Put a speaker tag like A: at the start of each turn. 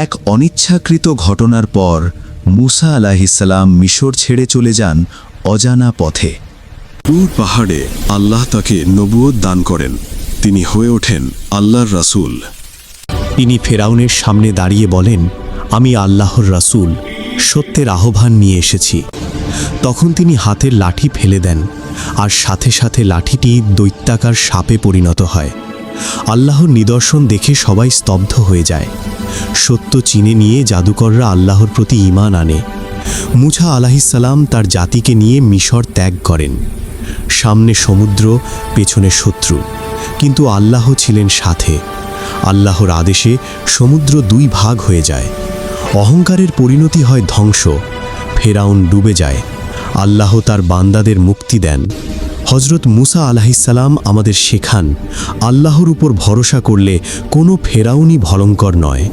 A: এক অনিচ্ছাকৃত ঘটনার পর মুসা আলাইহিসসালাম মিশর ছেড়ে চলে যান অজানা পথে।
B: তুর পাহাড়ে আল্লাহ তাকে নবুয়ত দান করেন। তিনি হয়ে ওঠেন আল্লাহর রাসূল।
C: তিনি ফেরাউনের সামনে দাঁড়িয়ে বলেন, আমি আল্লাহর রাসূল, সত্যের আহ্বান নিয়ে এসেছি। তখন তিনি হাতের লাঠি ফেলে দেন, আর সাথে সাথে লাঠিটি দৈত্যাকার সাপে পরিণত হয়। আল্লাহর নিদর্শন দেখে সবাই স্তব্ধ হয়ে যায়। সত্য চিনে নিয়ে জাদুকররা আল্লাহর প্রতি ঈমান আনে। মুসা আলাইহিসসালাম তার জাতিকে নিয়ে মিশর ত্যাগ করেন। সামনে সমুদ্র, পেছনে শত্রু, কিন্তু আল্লাহ ছিলেন সাথে। আল্লাহর আদেশে সমুদ্র দুই ভাগ হয়ে যায়। অহংকারের পরিণতি হয় ধ্বংস। ফেরাউন ডুবে যায়। আল্লাহ তার বান্দাদের মুক্তি দেন। হজরত মুসা আলাইহিসসালাম আমাদের শেখান, আল্লাহর উপর ভরসা করলে কোনো ফেরাউনই ভয়ঙ্কর নয়।